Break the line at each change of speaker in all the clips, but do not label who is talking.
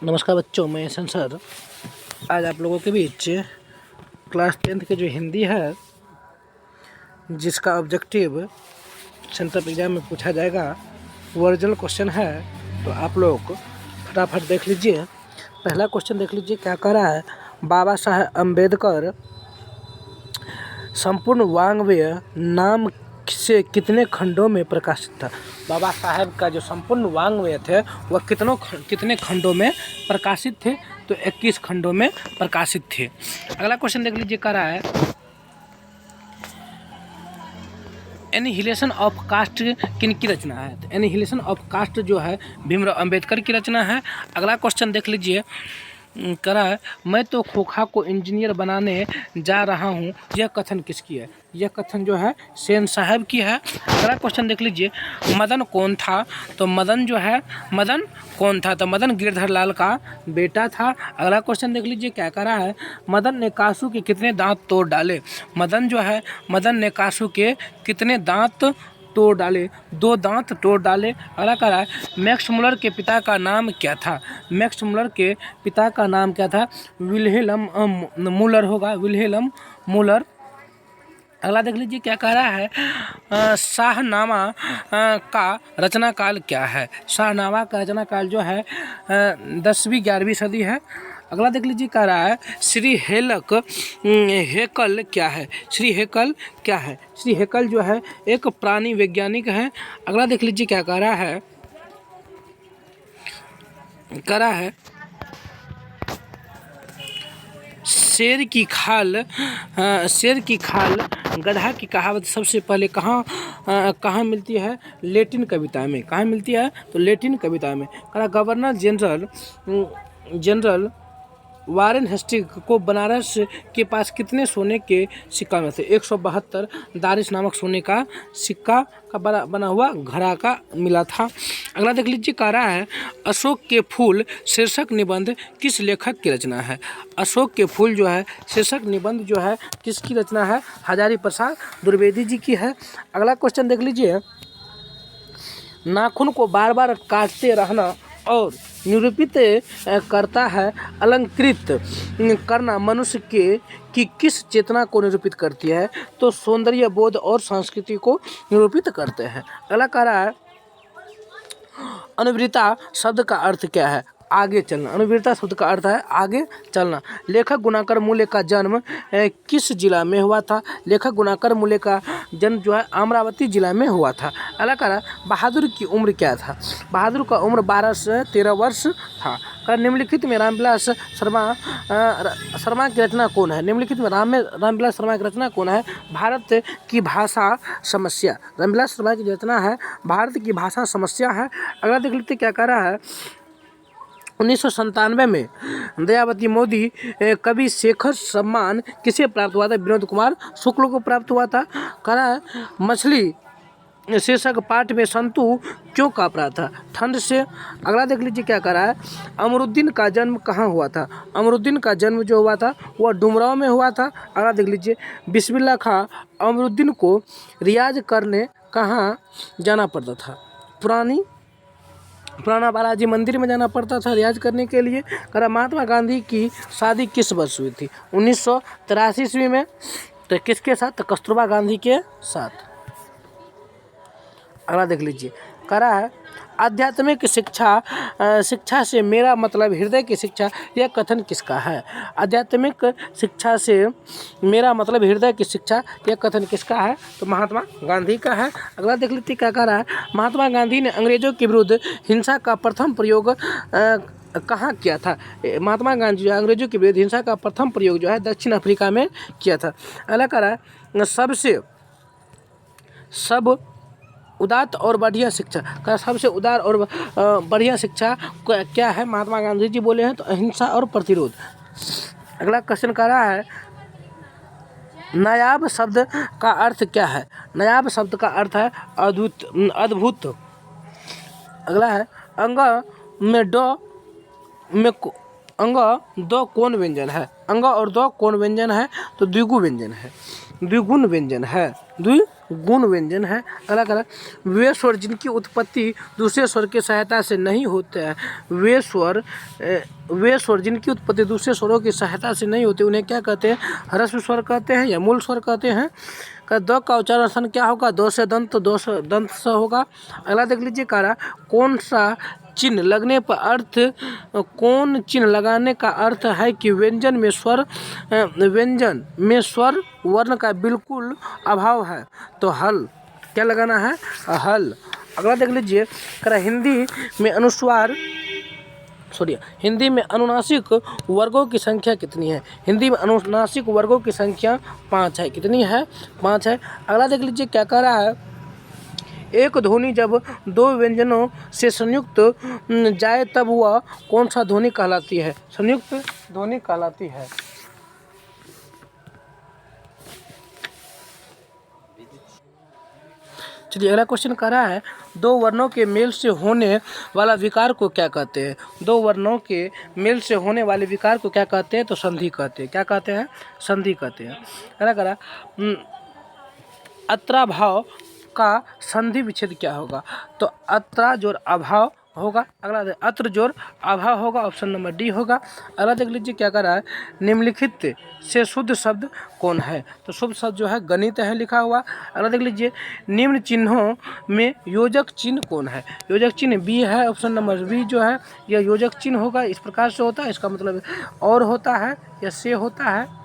नमस्कार बच्चों, मैं यशन सर आज आप लोगों के बीच क्लास 10th के जो हिंदी है जिसका ऑब्जेक्टिव सेंट्रल एग्जाम में पूछा जाएगा वो ओरिजिनल क्वेश्चन है। तो आप लोग फटाफट देख लीजिए। पहला क्वेश्चन देख लीजिए क्या कह रहा है। बाबा साहेब अम्बेडकर संपूर्ण वाङ्मय नाम से कितने खंडों में प्रकाशित था। बाबा साहेब का जो संपूर्ण वाङ्मय थे वह कितने खंडों में प्रकाशित थे, तो 21 खंडों में प्रकाशित थे। अगला क्वेश्चन देख लीजिए, कह रहा है एनिहिलेशन ऑफ कास्ट किनकी रचना है। तो एनिहिलेशन ऑफ कास्ट जो है भीमराव अंबेडकर की रचना है। अगला क्वेश्चन देख लीजिए, कह रहा है मैं तो खोखा को इंजीनियर बनाने जा रहा हूँ, यह कथन किसकी है। यह कथन जो है सेन साहब की है। अगला क्वेश्चन देख लीजिए, मदन कौन था। तो मदन कौन था, तो मदन गिरधर लाल का बेटा था। अगला क्वेश्चन देख लीजिए क्या कह रहा है, मदन ने कासू के कितने दांत तोड़ डाले। मदन ने कासू के कितने दांत तोड़ डाले, 2 दांत तोड़ डाले। अगला कह रहा है मैक्स मुलर के पिता का नाम क्या था। मैक्स मुलर के पिता का नाम क्या था, विल्हेल्म मुलर होगा, विल्हेल्म मुलर। अगला देख लीजिए क्या कह रहा है, शाहनामा का रचना काल क्या है। शाहनामा का रचना काल जो है 10वीं 11वीं सदी है। अगला देख लीजिए कह रहा है श्री हेकल क्या है। श्री हेकल क्या है। श्री हेकल जो है एक प्राणी वैज्ञानिक है। अगला देख लीजिए क्या कह रहा है, शेर की खाल गधा की कहावत सबसे पहले कहाँ मिलती है। लैटिन कविता में। कहाँ मिलती है, तो लैटिन कविता में। कहा गवर्नर जनरल वारेन हेस्टिंग को बनारस के पास कितने सोने के सिक्का में थे। 172 दारिश नामक सोने का सिक्का का बना हुआ घड़ा का मिला था। अगला देख लीजिए, कह रहा है अशोक के फूल शीर्षक निबंध किस लेखक की रचना है। अशोक के फूल जो है शीर्षक निबंध जो है किसकी रचना है, हजारी प्रसाद द्विवेदी जी की है। अगला क्वेश्चन देख लीजिए, नाखून को बार बार काटते रहना और निरूपित करता है। अलंकृत करना मनुष्य की किस चेतना को निरूपित करती है, तो सौंदर्य बोध और संस्कृति को निरूपित करते हैं। अगला कह रहा है अनुवृत्ता शब्द का अर्थ क्या है, आगे चलना। अनुवृत्ता शब्द का अर्थ है आगे चलना। लेखक गुणाकर मूल्य का जन्म किस जिला में हुआ था। लेखक गुणाकर मूल्य का जन्म जो है अमरावती जिला में हुआ था। अगला कह रहा है बहादुर की उम्र क्या था। बहादुर का उम्र 12 से 13 वर्ष था। निम्नलिखित में रामविलास शर्मा की रचना कौन है। निम्नलिखित में रामविलास शर्मा की रचना कौन है, भारत की भाषा समस्या। रामविलास शर्मा की रचना है भारत की भाषा समस्या है। अगला देख लेते क्या कह रहा है, 1997 में दयावती मोदी कवि शेखर सम्मान किसे प्राप्त हुआ था। विनोद कुमार शुक्ल को प्राप्त हुआ था। कह रहा है मछली शीर्षक पाठ में संतु क्यों काँप रहा था, ठंड से। अगला देख लीजिए क्या कह रहा है, अमरुद्दीन का जन्म कहाँ हुआ था। अमरुद्दीन का जन्म जो हुआ था वह डुमराव में हुआ था। अगला देख लीजिए, बिस्मिल्लाह खां अमरुद्दीन को रियाज करने कहाँ जाना पड़ता था। पुराना बालाजी मंदिर में जाना पड़ता था रियाज करने के लिए। करा महात्मा गांधी की शादी किस वर्ष हुई थी, 1983 ईस्वी में। तो किसके साथ, तो कस्तूरबा गांधी के साथ। अगला देख लीजिए, कह रहा है आध्यात्मिक शिक्षा से मेरा मतलब हृदय की शिक्षा, यह कथन किसका है। आध्यात्मिक शिक्षा से मेरा मतलब हृदय की शिक्षा, यह कथन किसका है, तो महात्मा गांधी का है। अगला देख लीजिए क्या कह रहा है, महात्मा गांधी ने अंग्रेजों के विरुद्ध हिंसा का प्रथम प्रयोग कहाँ किया था। महात्मा गांधी अंग्रेजों के विरुद्ध हिंसा का प्रथम प्रयोग जो है दक्षिण अफ्रीका में किया था। अगला कह रहा है उदात्त और बढ़िया शिक्षा का सबसे उदार और बढ़िया शिक्षा क्या है, महात्मा गांधी जी बोले हैं तो अहिंसा और प्रतिरोध। अगला क्वेश्चन कह रहा है नायाब शब्द का अर्थ क्या है। नायाब शब्द का अर्थ है अद्भुत। अगला है अंग दो कौन व्यंजन है। अंग और दो कौन व्यंजन है, तो द्विगु व्यंजन है। द्विगुण व्यंजन है, द्विगुण व्यंजन है। अगला करा, वे स्वर जिनकी उत्पत्ति दूसरे स्वर की सहायता से नहीं होते हैं, वे स्वर जिनकी उत्पत्ति दूसरे स्वरों की सहायता से नहीं होती उन्हें क्या कहते हैं? ह्रस्व स्वर कहते हैं या मूल स्वर कहते हैं। द का उच्चारण क्या होगा? दो से दंत स होगा। अगला देख लीजिए कारा, कौन सा चिन्ह लगने पर अर्थ, कौन चिन्ह लगाने का अर्थ है कि व्यंजन में स्वर वर्ण का बिल्कुल अभाव है? तो हल, क्या लगाना है? हल। अगला देख लीजिए करा, हिंदी में अनुनासिक वर्गों की संख्या कितनी है? हिंदी में अनुनासिक वर्गों की संख्या 5 है। कितनी है? 5 है। अगला देख लीजिए क्या कह रहा है, एक ध्वनि जब दो व्यंजनों से संयुक्त जाए तब वह कौन सा ध्वनि कहलाती है? संयुक्त ध्वनि कहलाती है। चलिए अगला क्वेश्चन कह रहा है, दो वर्णों के मेल से होने वाला विकार को क्या कहते हैं? दो वर्णों के मेल से होने वाले विकार को क्या कहते हैं? तो संधि कहते हैं। क्या कहते हैं? संधि कहते हैं। अगला कह रहा, अत्राभाव का संधि विच्छेद क्या होगा? तो अत्रा जोड़ अभाव होगा। अगला अत्र जोड़ अभाव होगा, ऑप्शन नंबर डी होगा। अगला देख लीजिए क्या कर रहा है, निम्नलिखित से शुद्ध शब्द कौन है? तो शुद्ध शब्द जो है गणित है लिखा हुआ। अगला देख लीजिए, निम्न चिन्हों में योजक चिन्ह कौन है? योजक चिन्ह बी है, ऑप्शन नंबर बी जो है यह योजक चिन्ह होगा। इस प्रकार से होता है, इसका मतलब और होता है या से होता है।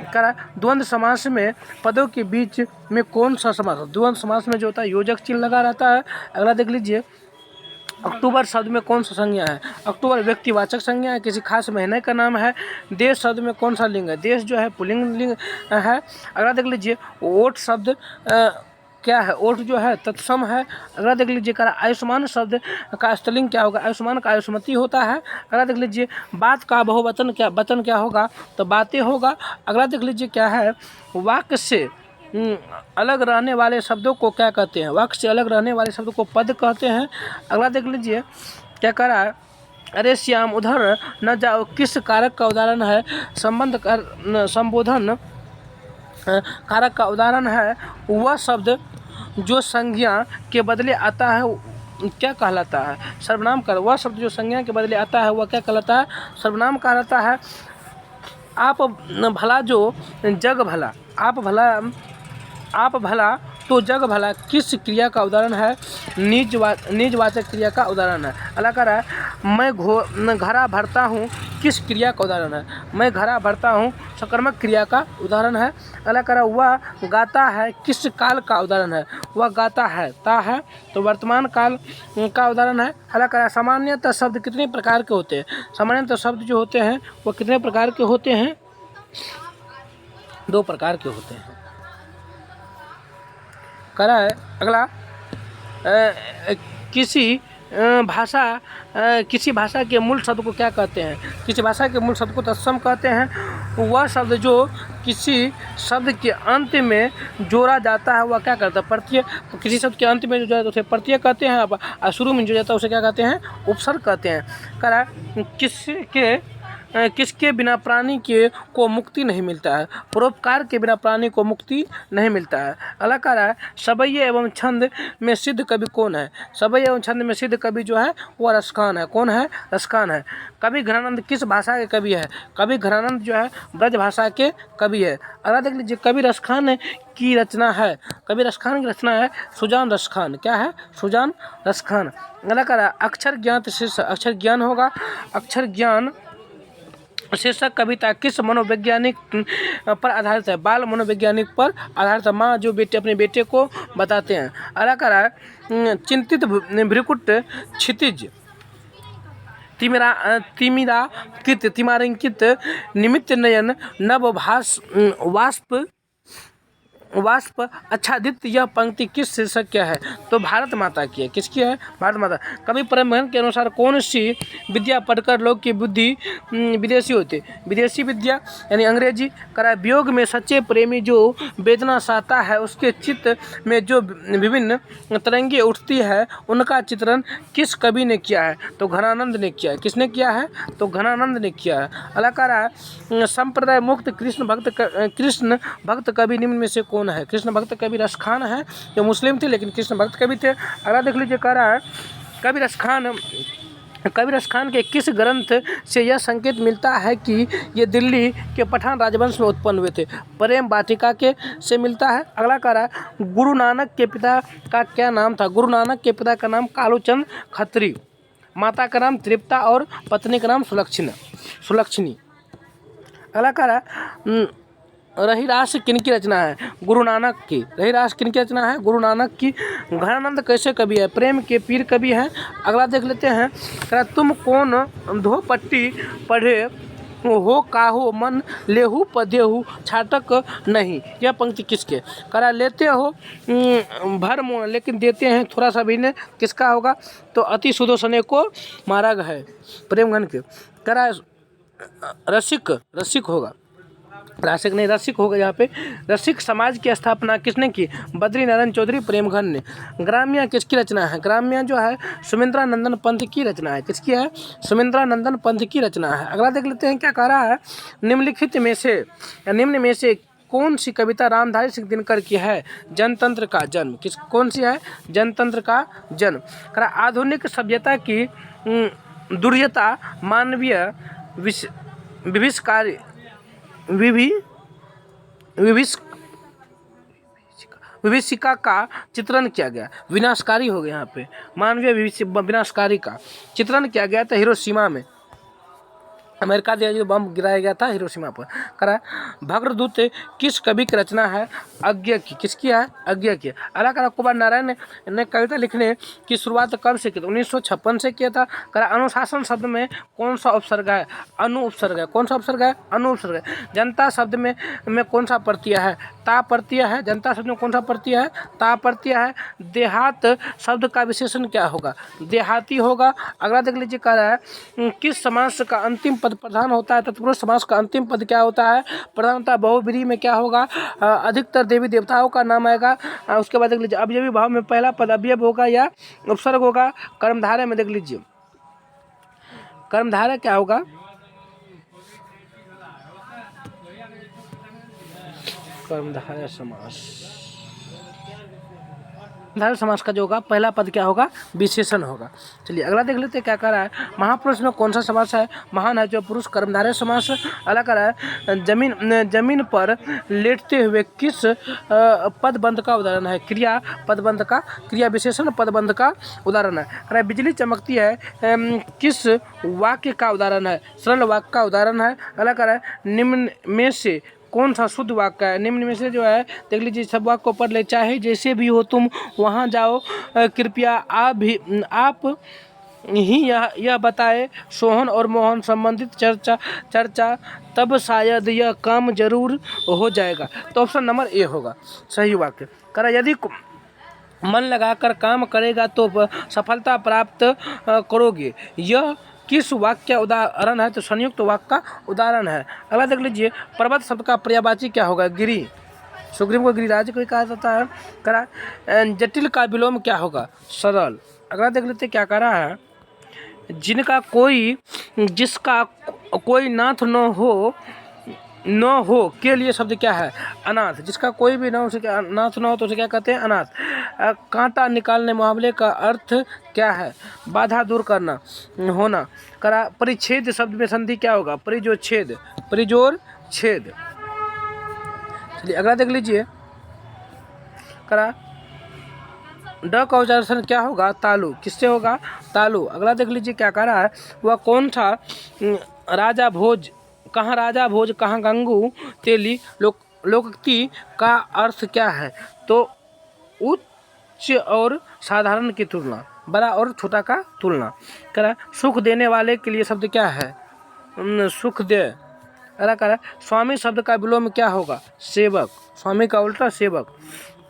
करा, द्वंद्व समास में पदों के बीच में कौन सा समास? द्वंद्व समास में जो होता है योजक चिन्ह लगा रहता है। अगला देख लीजिए, अक्टूबर शब्द में कौन सा संज्ञा है? अक्टूबर व्यक्तिवाचक संज्ञा है, किसी खास महीने का नाम है। देश शब्द में कौन सा लिंग है? देश जो है पुल्लिंग लिंग है। अगला देख लीजिए, ओट शब्द क्या है? ओट जो है तत्सम है। अगला देख लीजिए करा, आयुष्मान शब्द का स्त्रीलिंग क्या होगा? आयुष्मान का आयुष्मती होता है। अगला देख लीजिए, बात का बहुवचन वचन क्या होगा? तो बातें होगा। अगला देख लीजिए क्या है, वाक्य से अलग रहने वाले शब्दों को क्या कहते हैं? वाक्य से अलग रहने वाले शब्दों को पद कहते हैं। अगला देख लीजिए क्या कह रहा है, अरे श्याम उधर न जाओ किस कारक का उदाहरण है? संबोधन कारक का उदाहरण है। वह शब्द जो संज्ञा के बदले आता है क्या कहलाता है? सर्वनाम कर। वह शब्द जो संज्ञा के बदले आता है वह क्या कहलाता है? सर्वनाम कहलाता है। आप भला जो जग भला, आप भला तो जग भला किस क्रिया का उदाहरण है? निजवाचक क्रिया का उदाहरण है। अगला कह रहा है, मैं घड़ा भरता हूँ किस क्रिया का उदाहरण है? मैं घड़ा भरता हूँ सकर्मक क्रिया का उदाहरण है। अगला कह रहा है, वह गाता है किस काल का उदाहरण है? वह गाता है ता है तो वर्तमान काल का उदाहरण है। अगला कह रहा है, सामान्यतः शब्द कितने प्रकार के होते हैं? सामान्यतः शब्द जो होते हैं वह कितने प्रकार के होते हैं? 2 प्रकार के होते हैं। करा है अगला, किसी भाषा के मूल शब्द को क्या कहते हैं? किसी भाषा के मूल शब्द को तत्सम कहते हैं। वह शब्द जो किसी शब्द के अंत में जोड़ा जाता है वह क्या करता है? प्रत्यय। किसी शब्द के अंत में जो जाता है उसे प्रत्यय कहते हैं, और शुरू में जो जाता है उसे क्या कहते हैं? उपसर्ग कहते हैं। करा, किसके बिना प्राणी को मुक्ति नहीं मिलता है? परोपकार के बिना प्राणी को मुक्ति नहीं मिलता है। अगला कह रहा है, सबैया एवं छंद में सिद्ध कवि कौन है? सबैया एवं छंद में सिद्ध कवि जो है वह रसखान है। कौन है? रसखान है। कवि घरानंद किस भाषा के कवि है? कवि घरानंद जो है ब्रज भाषा के कवि है। अगला देख लीजिए, कवि रसखान की रचना है, कवि रसखान की रचना है सुजान रसखान। क्या है? सुजान रसखान। अगला कह रहा है, अक्षर ज्ञान शीर्षक, अक्षर ज्ञान होगा। अक्षर ज्ञान शीर्षक कविता किस मनोवैज्ञानिक पर आधारित है? बाल मनोवैज्ञानिक पर आधारित है। माँ जो अपने बेटे को बताते हैं। अगला कह रहा है, चिंतित भ्रिकुट क्षितिज तिमिरांकित निमित्त नयन नव वाष्प वाष्प आच्छादित यह पंक्ति किस शीर्षक क्या है? तो भारत माता की है। किसकी है? भारत माता। कवि प्रेमचंद के अनुसार कौन सी विद्या पढ़कर लोग की बुद्धि विदेशी होती? विदेशी विद्या यानी अंग्रेजी। करा वियोग में सच्चे प्रेमी जो वेदना सहता है उसके चित्त में जो विभिन्न तरंगे उठती है उनका चित्रण किस कवि ने किया है? तो घनानंद ने किया है। किसने किया है? तो घनानंद ने किया है। अगला कह रहा है संप्रदाय मुक्त कृष्ण भक्त कवि निम्न में से कौन है? कृष्ण भक्त कवि रसखान है, जो मुस्लिम थे लेकिन कृष्ण भक्त कवि थे। अगला देख लीजिए, कह रहा है कवि रसखान के किस ग्रंथ से यह संकेत मिलता है कि ये दिल्ली के पठान राजवंश में उत्पन्न हुए थे? प्रेम वाटिका के से मिलता है। अगला कह रहा है गुरु नानक के पिता का क्या नाम था? गुरु नानक के पिता का नाम कालूचंद खत्री, माता का नाम तृप्ता और पत्नी का नाम सुलक्षणी। अगला कह रहा है रहीरास किनकी रचना है? गुरु नानक की। रहीरास किनकी रचना है? गुरु नानक की। घनानंद कैसे कवि है? प्रेम के पीर कवि हैं। अगला देख लेते हैं, कह तुम कौन धो पट्टी पढ़े हो काहो मन लेहू पदेहू छाटक नहीं। यह पंक्ति किसके? करा लेते हो भर मोन लेकिन देते हैं थोड़ा सा भी ने। किसका होगा? तो अति सुदोषणे को मारा है, प्रेमघन के। करा रसिक होगा, रासिक नहीं रसिक होगा यहाँ पे। रसिक समाज की स्थापना किसने की? बद्रीनारायण चौधरी प्रेमघन ने। ग्राम्या किसकी रचना है? ग्राम्या जो है सुमिंद्रानंदन पंत की रचना है। किसकी है? सुमिंद्रानंदन पंत की रचना है। अगला देख लेते हैं, क्या कह रहा है निम्न में से कौन सी कविता रामधारी सिंह दिनकर की है? जनतंत्र का जन्म। कौन सी है? जनतंत्र का जन्म। कह रहा आधुनिक सभ्यता की दुर्यता मानवीय विभिष्कारी विभीषिका का चित्रण किया गया। विनाशकारी हो गया यहाँ पे, मानवीय विनाशकारी का चित्रण किया गया था हिरोशिमा में। अमेरिका जो बम गिराया गया था हिरोशिमा पर। करा भद्रदूत किस कवि की रचना है? अज्ञ की। किसकी है? अज्ञ की। अला करा कुमार नारायण ने कविता लिखने की शुरुआत कब से की? 1956 से किया था। करा अनुशासन शब्द में कौन सा उपसर्ग है? अनु उपसर्ग है। कौन सा उपसर्ग है? अनु उपसर्ग है। जनता शब्द में कौन सा प्रत्यय है? ता प्रत्यय है। जनता शब्द में कौन सा प्रत्यय है? ता प्रत्यय है। देहात शब्द का विशेषण क्या होगा? देहाती होगा। अगला देख लीजिए, कह रहा है किस समास का अंतिम पद प्रधान होता है? तत्पुरुष समास का अंतिम पद क्या होता है? प्रधानता। बहुब्रीहि में क्या होगा? अधिकतर देवी देवताओं का नाम आएगा। उसके बाद देख लीजिए अवयवी भाव में पहला पद अवयव होगा या उपसर्ग होगा? कर्मधारय में देख लीजिए, कर्मधारय क्या होगा? कर्मधारय समास, कर्मधारय समास का जो होगा पहला पद क्या होगा? विशेषण होगा। चलिए अगला देख लेते हैं, क्या कह रहा है महापुरुष में कौन सा समास है? महान है जो पुरुष, कर्मधारय समास। अगला कह रहा है जमीन पर लेटते हुए किस पदबंध का उदाहरण है? क्रिया पदबंध का, क्रिया विशेषण पदबंध का उदाहरण है। कह रहा है बिजली चमकती है किस वाक्य का उदाहरण है? सरल वाक्य का उदाहरण है। अगला कह रहा है निम्न में से कौन सा शुद्ध वाक्य है? निम्न में से जो है देख लीजिए, सब वाक्य को पढ़ ले। चाहे जैसे भी हो तुम वहाँ जाओ, कृपया आप ही यह बताए सोहन और मोहन संबंधित चर्चा तब शायद यह काम जरूर हो जाएगा। तो ऑप्शन नंबर ए होगा सही वाक्य। करा यदि मन लगाकर काम करेगा तो सफलता प्राप्त करोगे। यह किस वाक्य का उदाहरण है? तो संयुक्त वाक्य का उदाहरण है। अगला देख लीजिए, पर्वत शब्द का पर्यायवाची क्या होगा? गिरि। सुग्रीव को गिरिराज को कहा जाता है। करा जटिल का विलोम क्या होगा? सरल। अगला देख लेते क्या कह रहा है जिसका कोई नाथ न हो के लिए शब्द क्या है? अनाथ। जिसका कोई भी नाथ न हो तो उसे क्या कहते हैं? अनाथ। कांटा निकालने मुहावरे का अर्थ क्या है? बाधा दूर करना, होना। करा परिच्छेद शब्द में संधि क्या होगा? परिजोर छेद। चलिए अगला देख लीजिए, करा ड का उच्चारण क्या होगा? तालु। किससे होगा? तालु। अगला देख लीजिए, क्या कह रहा है वह कौन था राजा भोज, कहाँ गंगू तेली। लोकोक्ति का अर्थ क्या है? तो उच्च और साधारण की तुलना, बड़ा और छोटा का तुलना। कह रहा सुख देने वाले के लिए शब्द क्या है? सुख दे। अगला कह रहा है स्वामी शब्द का विलोम क्या होगा? सेवक। स्वामी का उल्टा सेवक।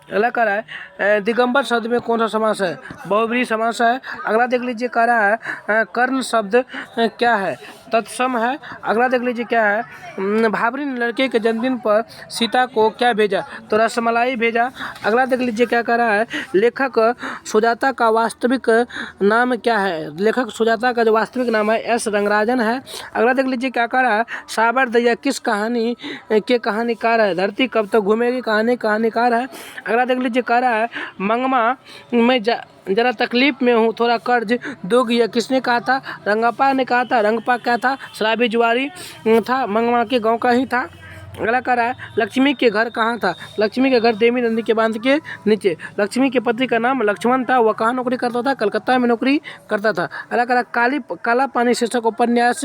अगला कह रहा है दिगंबर शब्द में कौन सा समास है? बहुब्रीहि समास है। अगला देख लीजिए कह रहा है कर्ण शब्द क्या है? तत्सम है। अगला देख लीजिए क्या है भाबरी ने लड़के के जन्मदिन पर सीता को क्या भेजा? तो रसमलाई भेजा। अगला देख लीजिए क्या कह रहा है लेखक सुजाता का वास्तविक नाम क्या है? लेखक सुजाता का जो वास्तविक नाम है एस रंगराजन है। अगला देख लीजिए क्या कह रहा है साबर दैया किस कहानी के कहानीकार है? धरती कब तक घूमेगी कहानीकार है। अगला देख लीजिए कह रहा है मंगमा मैं जरा तकलीफ में हूँ, थोड़ा कर्ज दोगी? यह किसने कहा था? रंगप्पा ने कहा था। रंगप्पा क्या था? शराबी जुआरी था, मंगमा के गांव का ही था। अगला कह रहा है लक्ष्मी के घर कहाँ था? लक्ष्मी के घर देवी नदी के बांध के नीचे। लक्ष्मी के पति का नाम लक्ष्मण था। वह कहाँ नौकरी करता था? कलकत्ता में नौकरी करता था। अगला कह रहा है काला पानी शीर्षक उपन्यास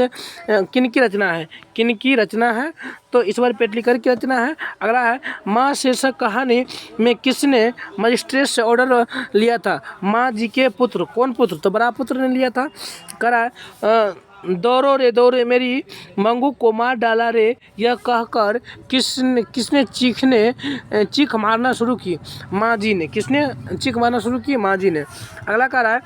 किनकी रचना है? किनकी रचना है? तो इस बार पेटलीकर की रचना है। अगला है माँ शीर्षक कहानी में किसने मजिस्ट्रेट से ऑर्डर लिया था? माँ जी के पुत्र। कौन पुत्र? तो बड़ा पुत्र ने लिया था। कह रहा है दौड़ो रे दौड़े मेरी मंगू को मार डाला रे, यह कहकर किसने चीख मारना शुरू की? माँ जी ने। किसने चीख मारना शुरू की? माँ जी ने। अगला कह रहा है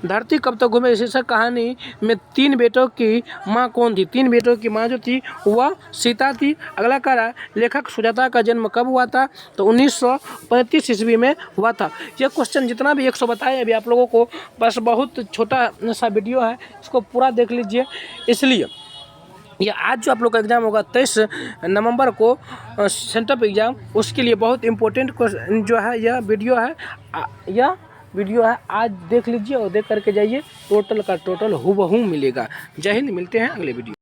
धरती कब तक घूमे शीर्षक कहानी में 3 बेटों की माँ कौन थी? 3 बेटों की माँ जो थी वह सीता थी। अगला कह रहा है लेखक सुजाता का जन्म कब हुआ था? तो 1935 ईस्वी में हुआ था। यह क्वेश्चन जितना भी 100 बताए अभी आप लोगों को, बस बहुत छोटा सा वीडियो है, इसको पूरा देख लीजिए। इसलिए ये आज जो आप लोग का एग्ज़ाम होगा 23 नवंबर को सेंटअप एग्ज़ाम, उसके लिए बहुत इंपॉर्टेंट जो है यह वीडियो है। आज देख लीजिए और देख करके जाइए, टोटल का टोटल हूबहू मिलेगा। जय हिंद, मिलते हैं अगले वीडियो।